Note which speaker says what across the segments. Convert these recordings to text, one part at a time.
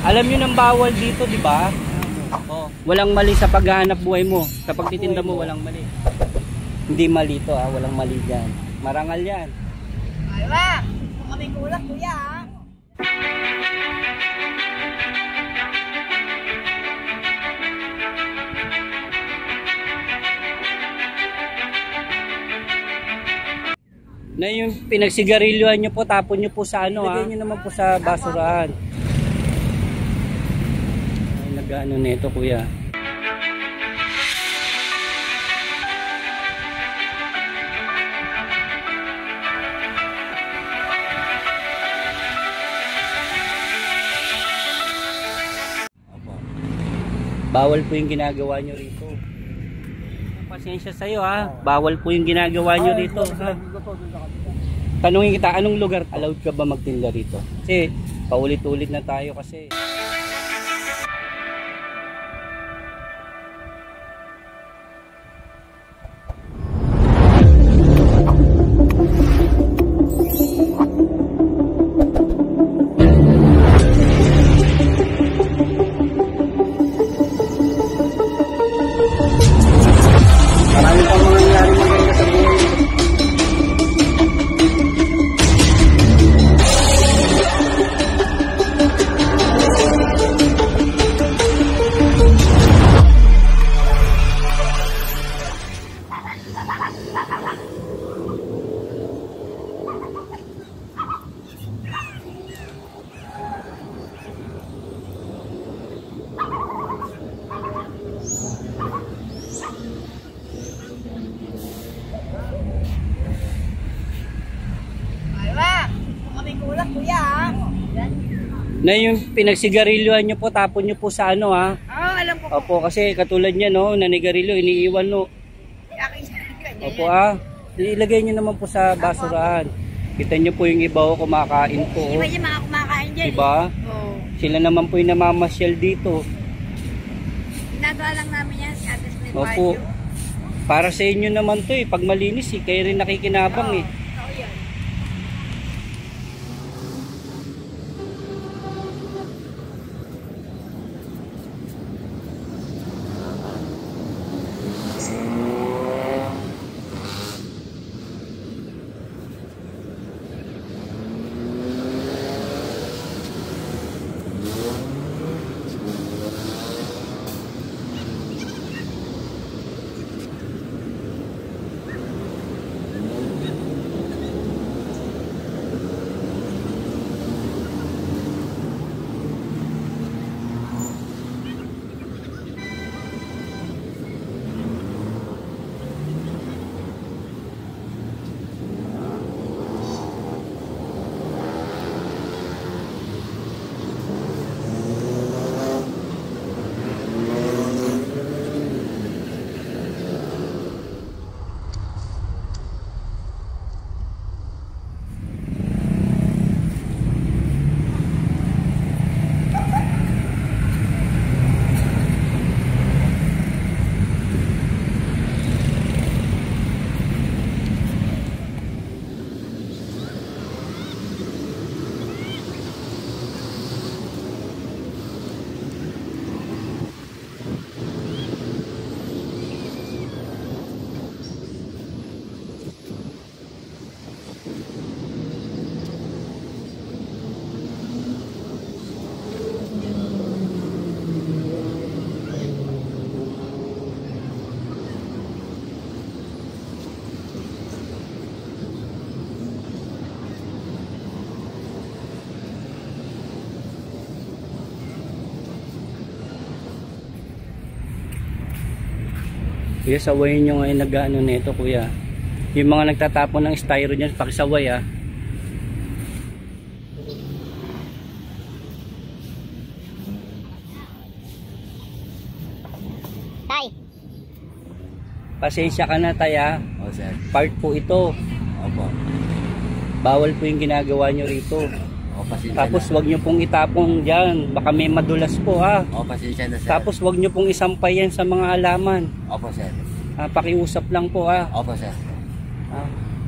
Speaker 1: Alam nyo nang bawal dito, di ba? Oh, walang mali sa paghahanap buhay mo. Sa pagtitinda mo, walang mali. Hindi mali to, walang mali dyan. Marangal yan.
Speaker 2: Aywa! Kung kami kulang, kuya,
Speaker 1: Na yung pinagsigarilyohan nyo po, tapon nyo po sa ano, ilagay nyo naman po sa basurahan. Ay, nag-ano nito, kuya. Bawal po yung ginagawa nyo rito. Pasensya sa'yo ha. Bawal po yung ginagawa nyo rito. Ha? Tanungin kita, anong lugar allowed ka ba magtinda rito? Kasi paulit-ulit na tayo kasi. Marami pang mangyayari maganda sa buhay. Na yung pinagsigarilyohan nyo po, tapon nyo po sa ano ha.
Speaker 2: Oo, alam ko.
Speaker 1: Opo, kasi katulad niya no, nanigarilyo, iniiwan no. Opo ilagay nyo naman po sa basurahan. Kita nyo po yung iba o kumakain po.
Speaker 2: Iba yung mga kumakain dyan.
Speaker 1: Diba?
Speaker 2: Oo.
Speaker 1: Sila naman po yung namamasyal dito.
Speaker 2: Ginagawa lang namin yan, Ate Smith.
Speaker 1: Opo. Para sa inyo naman to pag malinis kayo rin nakikinabang Kuya, sawayin nyo ngayon nag-ano nito kuya. Yung mga nagtatapon ng styro dyan, pakisaway
Speaker 2: Tay!
Speaker 1: Pasensya ka na tay
Speaker 3: O sir.
Speaker 1: Part po ito.
Speaker 3: Opo.
Speaker 1: Bawal po yung ginagawa nyo rito.
Speaker 3: O pasensya
Speaker 1: Tapos
Speaker 3: na.
Speaker 1: wag nyo pong itapong dyan. Baka may madulas po
Speaker 3: O pasensya na sir.
Speaker 1: Tapos wag nyo pong isampay yan sa mga halaman.
Speaker 3: Opo sir.
Speaker 1: Pakiusap lang po
Speaker 3: Opo sir.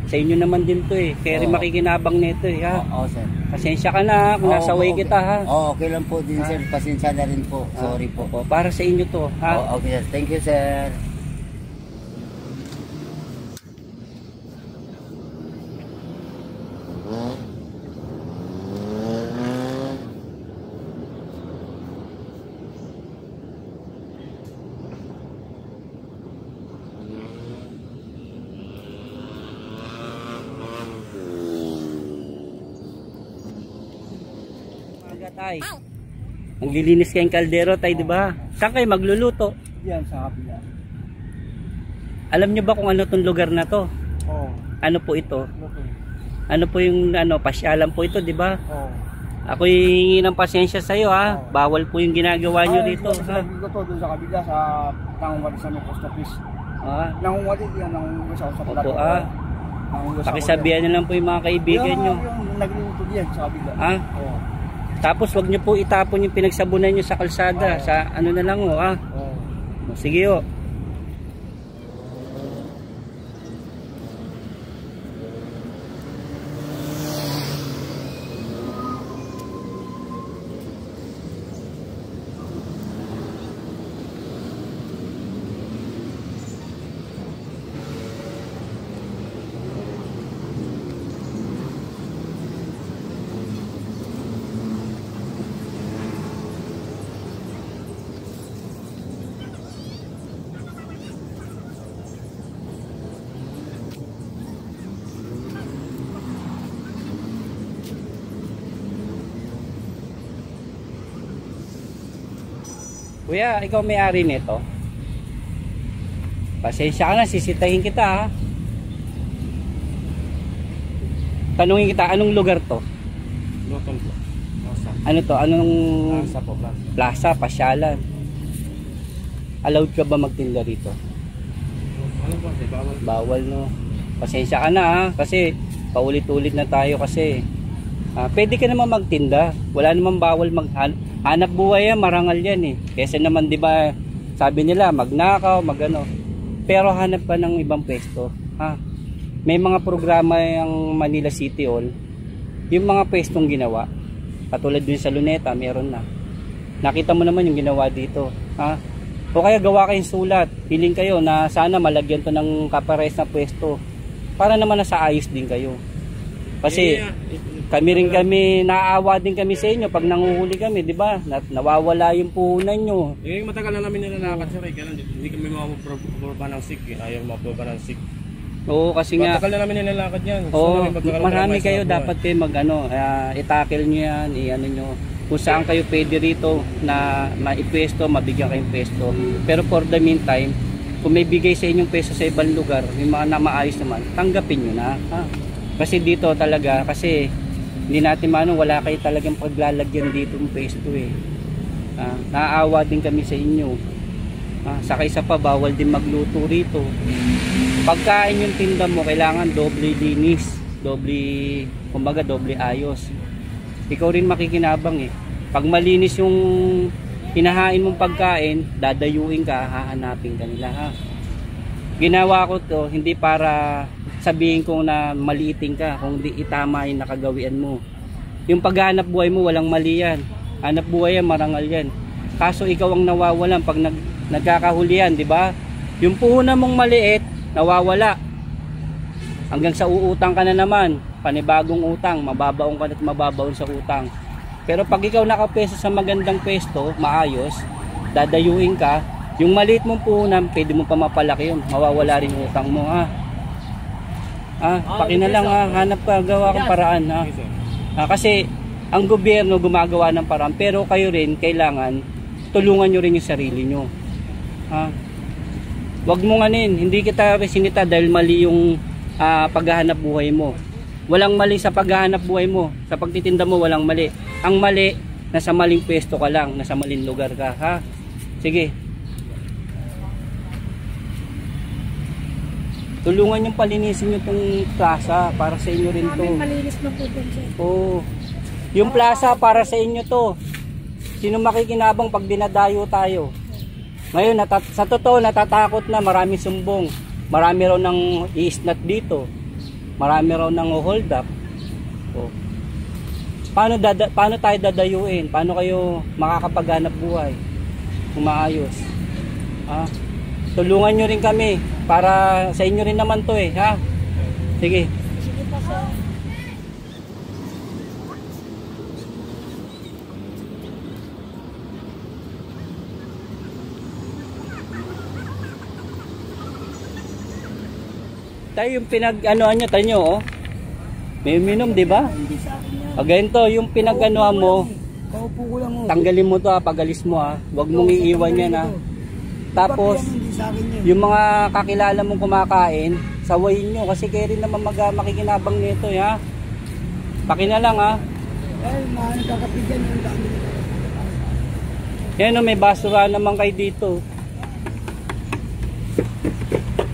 Speaker 1: Sa inyo naman din to eh. Kaya rin
Speaker 3: Oo.
Speaker 1: makikinabang nito eh ha.
Speaker 3: Oo, sir.
Speaker 1: Pasensya ka na kung nasa way
Speaker 3: okay.
Speaker 1: kita ha.
Speaker 3: Okay lang po din, sir. Pasensya na rin po. Sorry po.
Speaker 1: Opo, para sa inyo to ha.
Speaker 3: Okay, sir. Thank you, sir.
Speaker 1: Umaga tay. Maglilinis kayong kaldero tay, di ba? Saan kayo magluluto?
Speaker 4: Yan sa kabila.
Speaker 1: Alam niyo ba kung ano tong lugar na to?
Speaker 4: Oo.
Speaker 1: Ano po ito?
Speaker 4: Okay.
Speaker 1: Ano po yung pasyalan po ito, di ba?
Speaker 4: Oo.
Speaker 1: Ako hihingi ng pasensya sa iyo ha. Bawal po yung ginagawa niyo dito ha.
Speaker 4: Dito to doon sa kabila sa Tangwali sa post office.
Speaker 1: Ah,
Speaker 4: Nangungwali yan nang sa
Speaker 1: opo pakisabihan niyo lang po yung mga kaibigan niyo.
Speaker 4: Yung nagluluto diyan sa kabila.
Speaker 1: Ah,
Speaker 4: Oo.
Speaker 1: tapos wag niyo po itapon yung pinagsabunan niyo sa kalsada, sa ano na lang oh ha.
Speaker 4: Oo.
Speaker 1: Sige oh. Kuya, ikaw may-ari nito? Pasensya ka na, sisitahin kita ha. Tanungin kita, anong lugar to?
Speaker 4: Lutol po. Plaza.
Speaker 1: Ano to? Anong
Speaker 4: Plaza po, plaza.
Speaker 1: plaza, pasyalan? Allowed ka ba magtinda rito?
Speaker 4: Ano po, bawal.
Speaker 1: Bawal no. Pasensya ka na ha, kasi paulit-ulit na tayo kasi. Pwede ka naman magtinda. Wala namang bawal hanap buhay yan, marangal yan eh. Kesa naman 'di ba, sabi nila magnakaw, magano. Pero hanap ka ng ibang pwesto, ha. May mga programa yung Manila City Hall. Yung mga pwestong ginawa. Katulad din sa Luneta, meron na. Nakita mo naman yung ginawa dito, ha. O kaya gawa kayong sulat. Hiling kayo na sana malagyan to ng kapares na pwesto. Para naman nasa ayos din kayo. Kasi kami naaawa din kami sa inyo pag nanguhuli kami, di ba? Nawawala yung puhunan nyo.
Speaker 4: Matagal na namin nilalakad sir, kaya hindi kami mapuproba ng SIG, ayaw mapuproba ng SIG.
Speaker 1: Oo, kasi nga
Speaker 4: Matagal na namin nilalakad yan.
Speaker 1: oo, marami kayo dapat kayo i-tackle nyo yan, i-ano nyo. Kung saan kayo pwede rito na maipwesto, mabigyan kayong pwesto. Pero for the meantime, kung may bigay sa inyong pwesto sa ibang lugar, yung mga na maayos naman, tanggapin nyo na. Ha? Kasi dito talaga, kasi hindi natin wala kayo talagang paglalagyan dito ng pwesto eh. Naaawa din kami sa inyo. Saka isa pa, bawal din magluto rito. Pagkain yung tinda mo, kailangan doble linis, doble ayos. Ikaw rin makikinabang eh. Pag malinis yung hinahain mong pagkain, dadayuin ka, hahanapin ka nila ha. Ginawa ko to hindi para sabihin ko na maliitin ka, kung di itama yung nakagawian mo. Yung paghanap buhay mo, walang mali yan. Hanap buhay yan, marangal yan. Kaso ikaw ang nawawalan pag nagkakahulian, di ba? Yung puhunan mong maliit, nawawala. Hanggang sa uutang ka na naman, panibagong utang, mababaon ka at mababaon sa utang. Pero pag ikaw nakapeso sa magandang pwesto, maayos, dadayuin ka, yung maliit mong puhunan, pwede mo pa mapalaki yun, mawawala rin yung utang mo ha. Paki na lang ha, hanap ka, gawa kang paraan ha. Kasi ang gobyerno gumagawa ng paraan, pero kayo rin kailangan tulungan nyo rin yung sarili nyo. Wag mo hindi kita resinita dahil mali yung paghahanap buhay mo. Walang mali sa paghahanap buhay mo, sa pagtitinda mo walang mali. Ang mali, nasa maling pwesto ka lang, nasa maling lugar ka ha. Sige. Tulungan yung palinisin nyo itong plaza para sa inyo rin to.
Speaker 2: Malinis na po dun sir.
Speaker 1: Oo. Yung plaza para sa inyo to. Sino makikinabang pag dinadayo tayo? Ngayon, sa totoo, natatakot na, maraming sumbong. Marami raw nang i-snat dito. Marami raw nang hold up. Oh. Paano tayo dadayuin? Paano kayo makakapaghanap buhay? Kung maayos. Ha? Tulungan nyo rin kami para sa inyo rin naman to eh, ha? Sige.
Speaker 2: Sige po, sir.
Speaker 1: Tayo yung pinag-anoan nyo, tayo nyo, oh. May uminom, di ba?
Speaker 3: Hindi sa akin yan.
Speaker 1: O ganito, yung pinag-anoan mo,
Speaker 3: Kaupo ko lang mo.
Speaker 1: tanggalin mo to ha, pagalis mo ha. Huwag mong iiwan yan ha. Tapos,
Speaker 3: Hindi sa akin yan.
Speaker 1: yung mga kakilala mong kumakain, sawayin nyo kasi kayo rin naman makikinabang nito ha. Pakina lang ha.
Speaker 3: Ay, mga nagkakapigyan yung dami nila.
Speaker 1: Yan o, may basura naman kayo dito.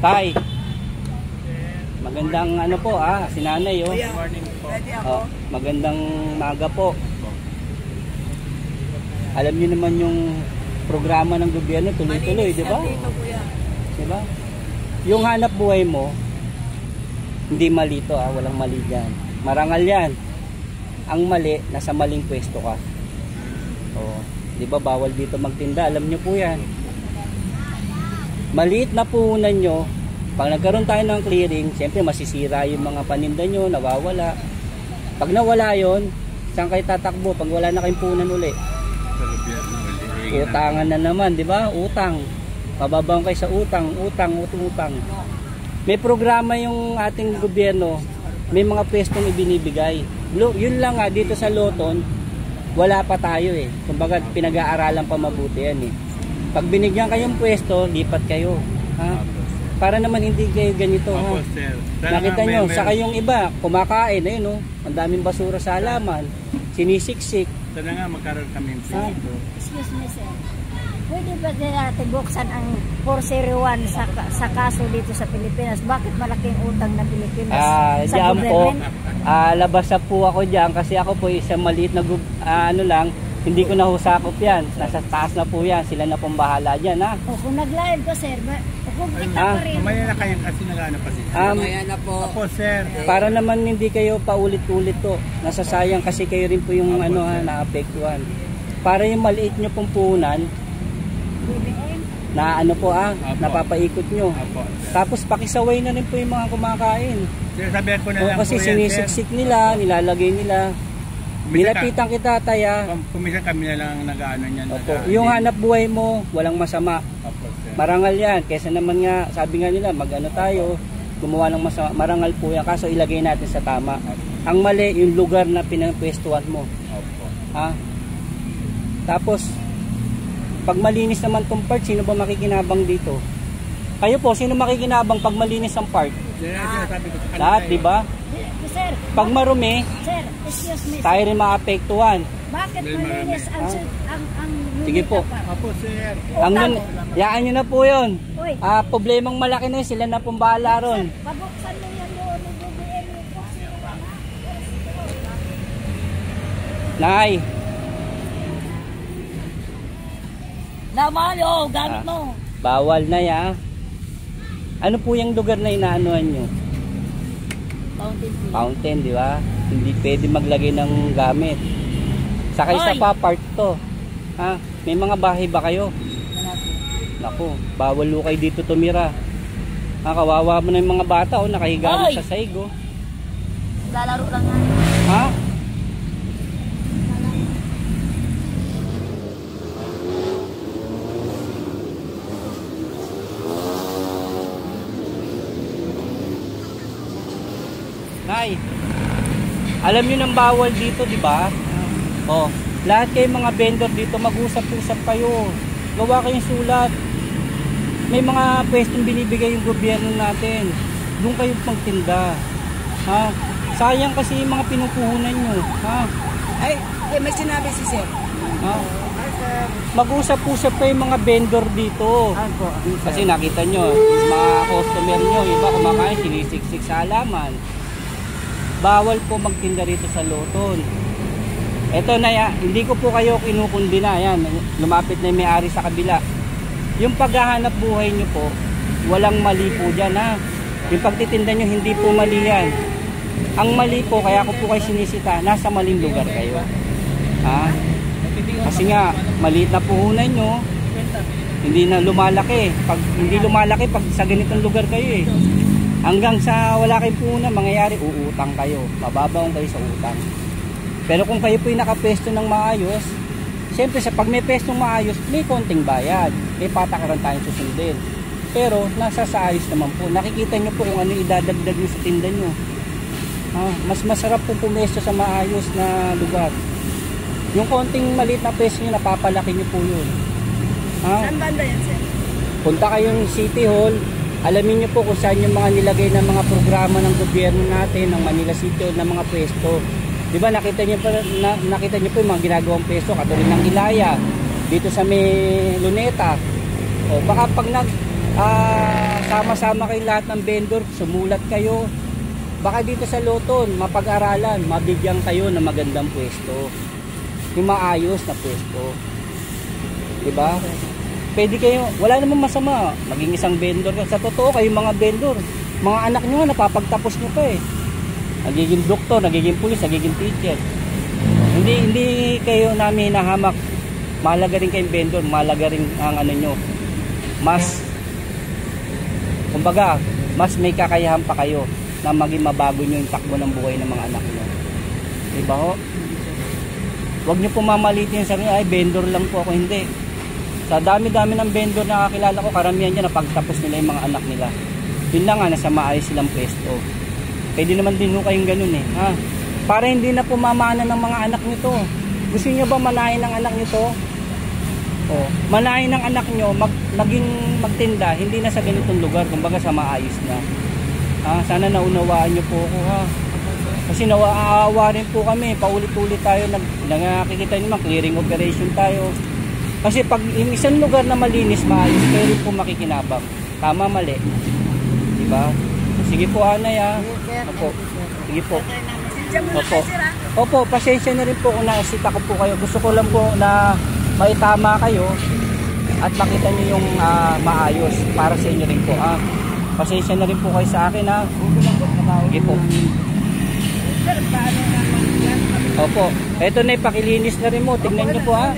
Speaker 1: Tay. Magandang ano po ha, sinanay oh. Oh, magandang maga po. Alam niyo naman yung programa ng gobyerno tuloy-tuloy, di ba? Di ba? Yung hanap buhay mo, hindi mali to walang mali diyan. Marangal 'yan. Ang mali, nasa maling pwesto ka. Oh, di ba bawal dito magtinda, alam niyo po 'yan. Maliit na puhunan nyo, pag nagkaroon tayo ng clearing, siyempre masisira yung mga paninda nyo, nawawala. Pag nawala yon, saan kayo tatakbo pag wala na kayong puhunan uli? Utangan na naman, di ba? Utang. Pababaw kayo sa utang. May programa yung ating gobyerno, may mga pwestong ibinibigay. Yun lang dito sa Loton, wala pa tayo eh. Kumbaga pinag-aaralan pa mabuti yan eh. Pag binigyan kayong pwesto, lipat kayo. Ha? Para naman hindi kayo ganito ha. Nakita nyo, sa kayong iba, kumakain, ayun no, ang daming basura sa halaman, sinisiksik.
Speaker 4: Sana nga magkaroon kami
Speaker 2: Excuse me, sir. Pwede ba natin buksan ang 401 sa kaso dito sa Pilipinas? Bakit malaking utang ng Pilipinas sa
Speaker 1: Diyan po,
Speaker 2: government?
Speaker 1: labas na po ako diyan kasi ako po isang maliit na ano lang, hindi ko nahusakop yan. Nasa taas na po yan, sila na pong bahala dyan ha.
Speaker 2: O kung nag-live ko, sir, kung kita pa rin.
Speaker 4: Mamaya na kayo kasi nag-ano pa siya.
Speaker 3: Mamaya na po.
Speaker 4: Opo, sir.
Speaker 1: Para naman hindi kayo paulit-ulit to. Nasasayang kasi kayo rin po yung ano ha, naapektuhan. Para yung maliit nyo pong puhunan, na ano po napapaikot nyo.
Speaker 4: Opo, sir.
Speaker 1: Tapos pakisaway na rin po yung mga kumakain.
Speaker 4: Sir, sabihan ko na lang
Speaker 1: Kasi
Speaker 4: po yan, sir.
Speaker 1: sinisiksik nila, nilalagay nila. Nilapitan kita taya.
Speaker 4: Kumisan kami na lang nag-ano niyan.
Speaker 1: Opo. Yung hanap buhay mo, walang masama.
Speaker 4: Opo, sir.
Speaker 1: Marangal yan. Kesa naman nga, sabi nga nila, mag-ano tayo, gumawa ng masama. Marangal po yan. Kaso ilagay natin sa tama. Ang mali, yung lugar na pinapwestuhan mo.
Speaker 4: Opo.
Speaker 1: Ha? Tapos, pag malinis naman tong part, sino ba makikinabang dito? Kayo po, sino makikinabang pag malinis ang part?
Speaker 4: Sabi ko sa kanila.
Speaker 1: Lahat, di ba?
Speaker 2: Sir,
Speaker 1: Pag marumi,
Speaker 2: sir, excuse me.
Speaker 1: tayo rin maapektuhan.
Speaker 2: Bakit malinis ang
Speaker 1: Sige po.
Speaker 4: Opo, sir.
Speaker 1: Ang nun, yaan nyo na po yun.
Speaker 2: Uy,
Speaker 1: Problemang malaki na yun, sila na pong bahala ron.
Speaker 2: pabuksan mo yan doon ng BBM.
Speaker 1: Nay,
Speaker 2: Naman, gamit mo.
Speaker 1: bawal na ya. Ano po yung lugar na inaanuhan nyo?
Speaker 2: Fountain pen.
Speaker 1: Fountain, di ba? Hindi pwede maglagay ng gamit. Sakay sa
Speaker 2: Oy!
Speaker 1: pa-park to. Ha? May mga bahay ba kayo? Naku, bawal kayo dito tumira. Kawawa mo na yung mga bata, nakahiga na
Speaker 2: Oy!
Speaker 1: sa saig,
Speaker 2: Lalaro lang nga.
Speaker 1: Ha? Nay, alam niyo nang bawal dito, di ba? Oh, lahat kayo mga vendor dito, mag-usap-usap kayo. Gawa kayong sulat. May mga pwestong binibigay yung gobyerno natin. Doon kayo pagtinda. Ha? Sayang kasi yung mga pinupuhunan nyo. Ha?
Speaker 3: Ay, may sinabi si sir.
Speaker 1: Ha? Mag-usap-usap kayo mga vendor dito. Kasi nakita nyo, mga customer nyo, iba kumakain, sinisiksik sa halaman. Bawal po magtinda rito sa Loton. Eto na hindi ko po kayo kinukundi na. Yan, lumapit na yung may-ari sa kabila. Yung paghahanap buhay nyo po, walang mali po dyan ha. Yung pagtitinda nyo, hindi po mali yan. Ang mali po, kaya ko po kayo sinisita, nasa maling lugar kayo. Ha? Kasi nga, maliit na puhunan nyo, hindi na lumalaki. Pag hindi lumalaki, pag sa ganitong lugar kayo eh. Hanggang sa wala kayong puhunan, mangyayari, uutang kayo. Mababaong kayo sa utang. Pero kung kayo po yung nakapesto ng maayos, siyempre sa pag may pestong maayos, may konting bayad. May patakaran tayong susundin. Pero nasa sa ayos naman po. Nakikita nyo po kung ano idadagdag nyo sa tinda nyo. Mas masarap po pumesto sa maayos na lugar. Yung konting maliit na pesto nyo, napapalaki nyo po yun.
Speaker 3: Saan banda yan, sir?
Speaker 1: Punta kayong City Hall. Alamin nyo po kung saan yung mga nilagay ng mga programa ng gobyerno natin, ng Manila City Hall, ng mga pwesto. Diba nakita nyo po yung mga ginagawang pwesto, katulad ng Ilaya, dito sa may Luneta. O baka pag sama-sama kayo lahat ng vendor, sumulat kayo, baka dito sa Loton mapag-aralan, mabigyan kayo ng magandang pwesto, yung maayos na pwesto, diba? Pwede kayo, wala namang masama maging isang vendor. Sa totoo kayo mga vendor, mga anak nyo napapagtapos nyo pa eh, nagiging doktor, nagiging pulis, nagiging teacher. Hindi kayo namin hinahamak. Mahalaga rin kayong vendor, mahalaga rin ang ano nyo, mas kumbaga, mas may kakayahan pa kayo na maging mabago nyo yung takbo ng buhay ng mga anak nyo. Diba ho? Huwag nyo po mamalitin sa ay vendor lang po ako. Hindi. Sa dami-dami ng vendor na kakilala ko, karamihan dyan napagtapos nila yung mga anak nila. Yun lang nga, nasa maayos silang pwesto. Pwede naman din ho kayong ganun eh. Ha? Para hindi na pumamana ng mga anak nito. Gusto nyo ba manahin ng anak nito? O, manahin ng anak nyo, maging magtinda, hindi na sa ganitong lugar, kumbaga sa maayos na. Sana naunawaan nyo po ako ha. Kasi nawaawa rin po kami, paulit-ulit tayo, nakikita nyo naman, clearing operation tayo. Kasi pag yung isang lugar na malinis, maayos, pero po makikinabang. Tama, mali. Diba? Sige po, Anay ha. Opo. Sige po. Opo, pasensya na rin po kung naisita ko po kayo. Gusto ko lang po na maitama kayo at makita nyo yung maayos para sa inyo rin po. Pasensya na rin po kayo sa akin ha. Sige po. Opo. Ito na, ipakilinis na rin mo. Tignan nyo po ha.